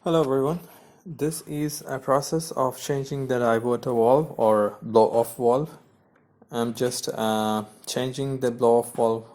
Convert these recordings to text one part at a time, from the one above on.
Hello everyone. This is a process of changing the diverter valve or blow-off valve. I'm just changing the blow-off valve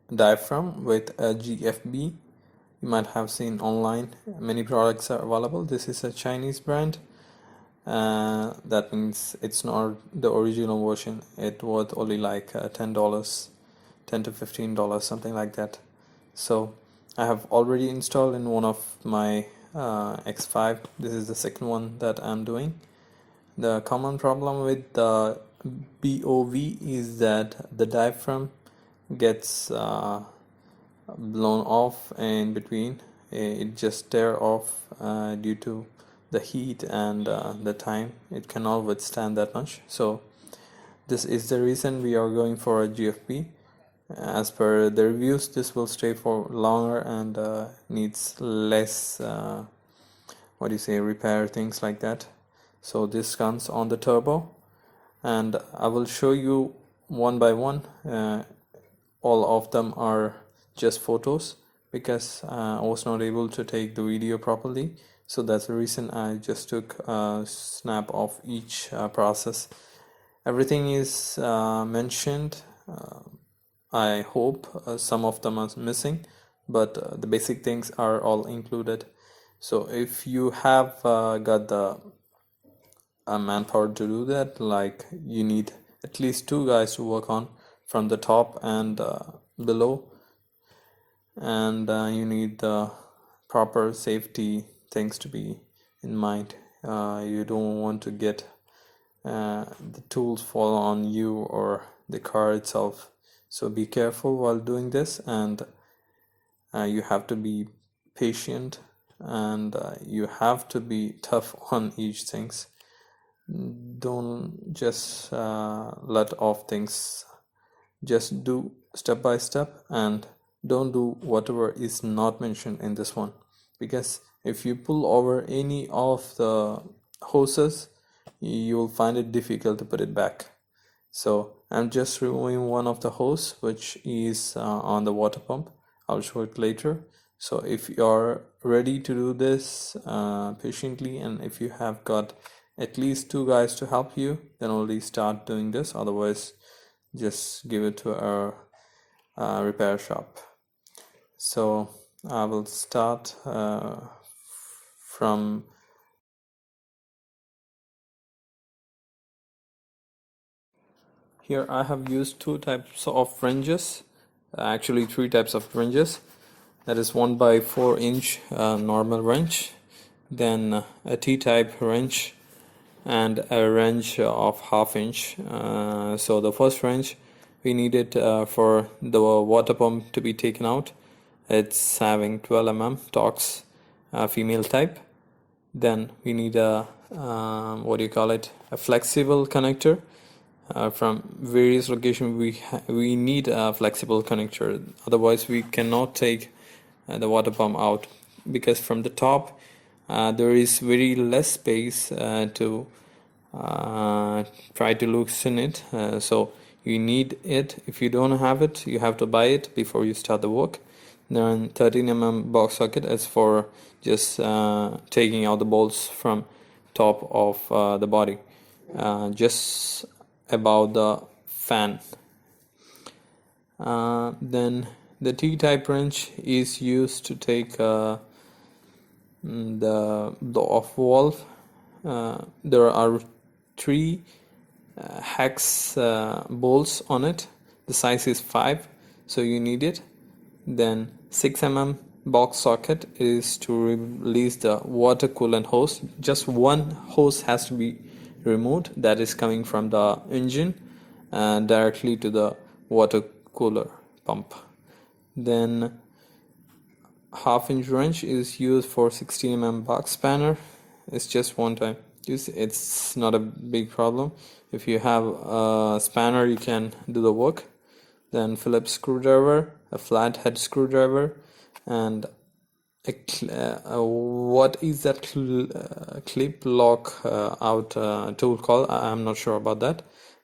diaphragm with a GFB. You might have seen online. Many products are available. This is a Chinese brand. That means it's not the original version. It was only like $10, $10 to $15, something like that. So I have already installed in one of my X5. This is the second one that I'm doing. The common problem with the BOV is that the diaphragm gets blown off in between. It just tear off due to the heat and the time. It cannot withstand that much. So this is the reason we are going for a GFB. As per the reviews, this will stay for longer and needs less repair, things like that. So this comes on the turbo, and I will show you one by one. All of them are just photos because I was not able to take the video properly, so that's the reason I just took a snap of each process. Everything is mentioned. I hope some of them are missing, but the basic things are all included. So if you have got the manpower to do that, like you need at least two guys to work on from the top and below, and you need the proper safety things to be in mind. You don't want to get the tools fall on you or the car itself. So be careful while doing this, and you have to be patient, and you have to be tough on each things. Don't just let off things. Just do step by step, and don't do whatever is not mentioned in this one, because if you pull over any of the hoses, you will find it difficult to put it back. So I'm just removing one of the hose, which is on the water pump. I'll show it later. So if you're ready to do this patiently, and if you have got at least two guys to help you, then only start doing this. Otherwise, just give it to a repair shop. So I will start from here. I have used two types of wrenches, actually three types of wrenches. That is 1x4 inch normal wrench, then a T-type wrench, and a wrench of 1/2 inch. So the first wrench we needed for the water pump to be taken out. It's having 12 mm Torx, female type. Then we need a a flexible connector. From various locations we need a flexible connector, otherwise we cannot take the water pump out, because from the top there is very less space to try to loosen it. So you need it. If you don't have it, you have to buy it before you start the work. Then 13 mm box socket is for just taking out the bolts from top of the body, just above the fan. Then the T-type wrench is used to take the off valve. There are three hex bolts on it. The size is 5, so you need it. Then 6 mm box socket is to release the water coolant hose. Just one hose has to be removed, that is coming from the engine directly to the water cooler pump. Then 1/2 inch wrench is used for 16 mm box spanner. It's just one time use. It's not a big problem. If you have a spanner, you can do the work. Then Phillips screwdriver, a flathead screwdriver, and what is that clip lock out tool called? I'm not sure about that,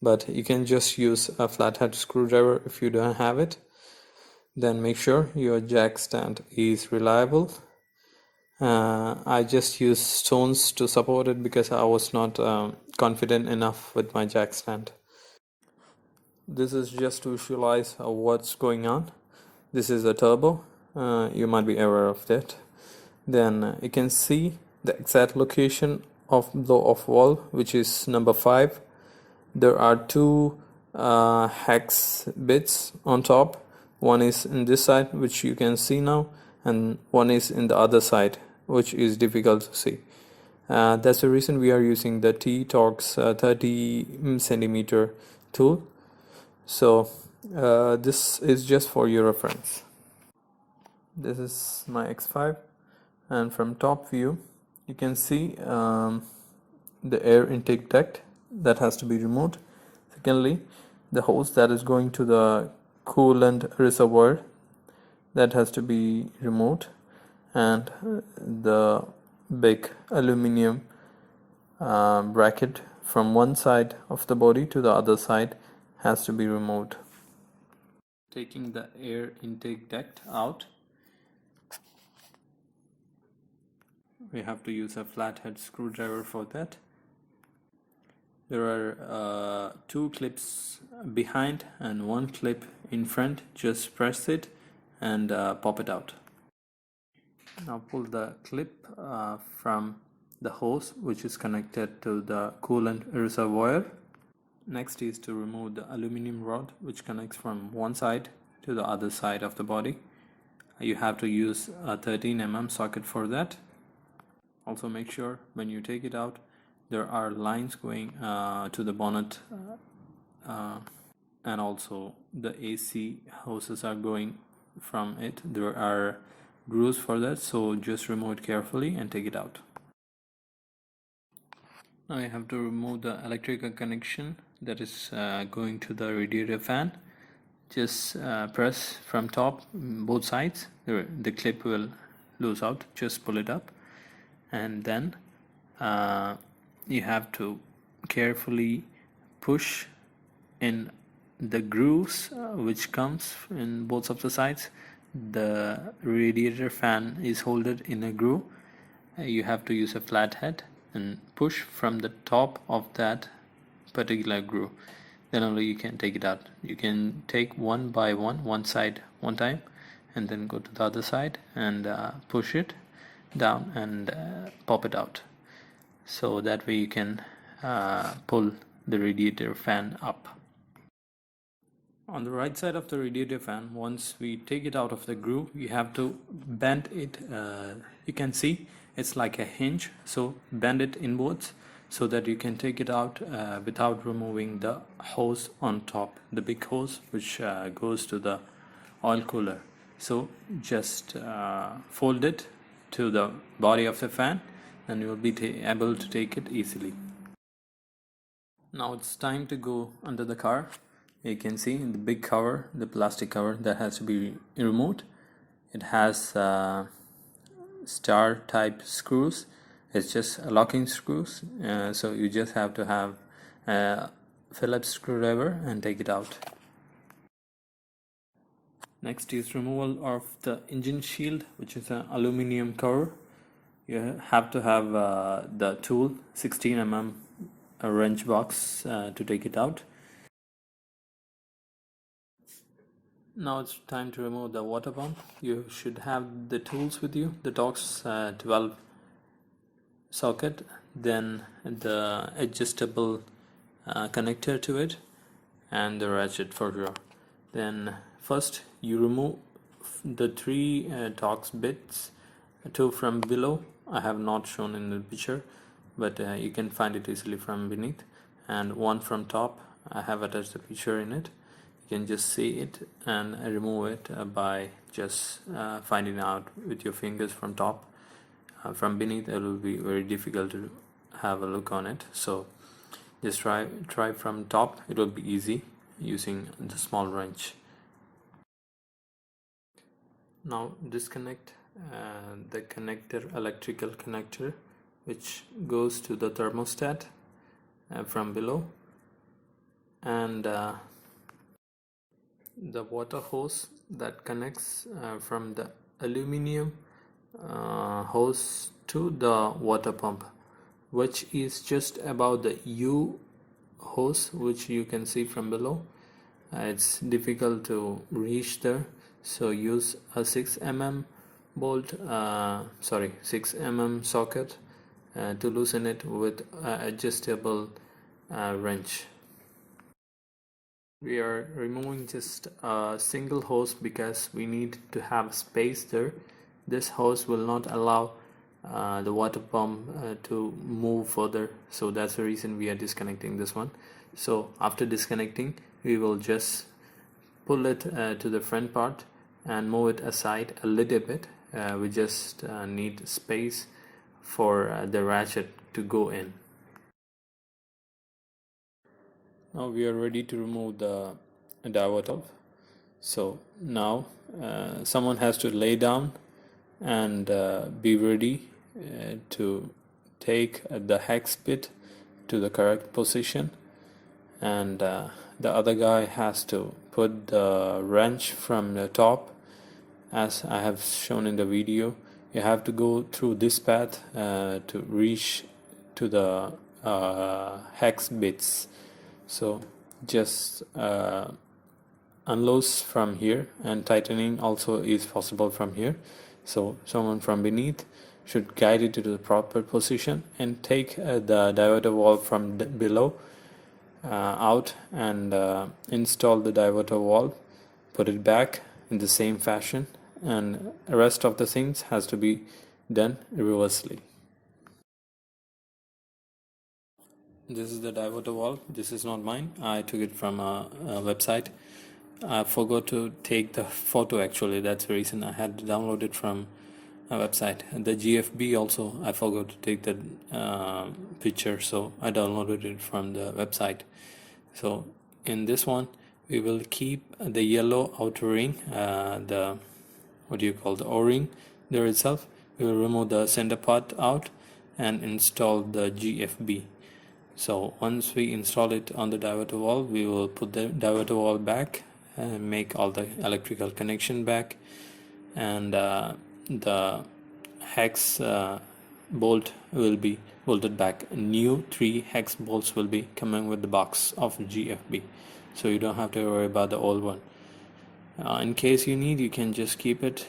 but you can just use a flathead screwdriver if you don't have it. Then make sure your jack stand is reliable, I just used stones to support it because I was not confident enough with my jack stand. This is just to visualize what's going on. This is a turbo. You might be aware of that. Then you can see the exact location of the off valve, which is number 5. There are two hex bits on top. One is in this side, which you can see now, and one is in the other side, which is difficult to see. That's the reason we are using the T-Torx 30 centimeter tool. So this is just for your reference. This is my X5, and from top view you can see the air intake duct that has to be removed. Secondly, the hose that is going to the coolant reservoir, that has to be removed, and the big aluminum bracket from one side of the body to the other side has to be removed. Taking the air intake duct out, we have to use a flathead screwdriver for that. There are two clips behind and one clip in front. Just press it and pop it out. Now pull the clip from the hose which is connected to the coolant reservoir. Next is to remove the aluminum rod which connects from one side to the other side of the body. You have to use a 13 mm socket for that. Also make sure when you take it out there are lines going to the bonnet, and also the AC hoses are going from it. There are grooves for that, so just remove it carefully and take it out. Now I have to remove the electrical connection that is going to the radiator fan. Just press from top both sides. The clip will loose out. Just pull it up, and then you have to carefully push in the grooves which comes in both of the sides. The radiator fan is holded in a groove. You have to use a flathead and push from the top of that particular groove. Then only you can take it out. You can take one by one side one time, and then go to the other side and push it down and pop it out. So that way you can pull the radiator fan up. On the right side of the radiator fan, once we take it out of the groove, you have to bend it. You can see it's like a hinge, so bend it inwards so that you can take it out without removing the hose on top, the big hose which goes to the oil cooler. So just fold it to the body of the fan and you will be able to take it easily. Now it's time to go under the car. You can see in the big cover, the plastic cover that has to be removed. It has star type screws. It's just locking screws, so you just have to have a Phillips screwdriver and take it out. Next is removal of the engine shield, which is an aluminum cover. You have to have the tool, 16 mm wrench box to take it out. Now it's time to remove the water pump. You should have the tools with you, the Torx 12 socket, then the adjustable connector to it, and the ratchet for sure. Then first you remove the 3 Torx bits, 2 from below. I have not shown in the picture, but you can find it easily from beneath, and 1 from top. I have attached the picture in it. You can just see it and remove it by just finding out with your fingers from top. From beneath it will be very difficult to have a look on it, so just try from top. It will be easy using the small wrench. Now disconnect the connector, electrical connector, which goes to the thermostat from below, and the water hose that connects from the aluminum hose to the water pump, which is just about the U hose, which you can see from below. It's difficult to reach there, so use a 6 mm bolt 6 mm socket to loosen it with adjustable wrench. We are removing just a single hose because we need to have space there. This hose will not allow the water pump to move further, so that's the reason we are disconnecting this one. So after disconnecting, we will just pull it to the front part and move it aside a little bit. We just need space for the ratchet to go in. Now we are ready to remove the diverter. So now someone has to lay down and be ready to take the hex bit to the correct position, and the other guy has to put the wrench from the top. As I have shown in the video, you have to go through this path to reach to the hex bits. So just unloose from here, and tightening also is possible from here. So someone from beneath should guide it to the proper position and take the diverter valve from below out and install the diverter valve, put it back in the same fashion, and the rest of the things has to be done reversely. This is the diverter valve. This is not mine. I took it from a website. I forgot to take the photo actually. That's the reason I had to download it from a website. And the GFB also I forgot to take the picture, so I downloaded it from the website. So in this one we will keep the yellow outer ring, the the O-ring there itself. We will remove the center part out and install the GFB. So once we install it on the diverter valve, we will put the diverter valve back and make all the electrical connection back, and the hex bolt will be bolted back. New 3 hex bolts will be coming with the box of GFB, so you don't have to worry about the old one. In case you need, you can just keep it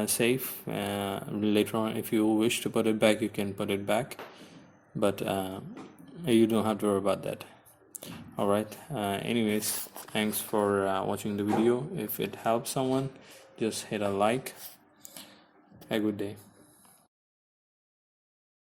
safe. Later on, if you wish to put it back, you can put it back, but you don't have to worry about that. Alright, anyways, thanks for watching the video. If it helps someone, just hit a like. Have a good day.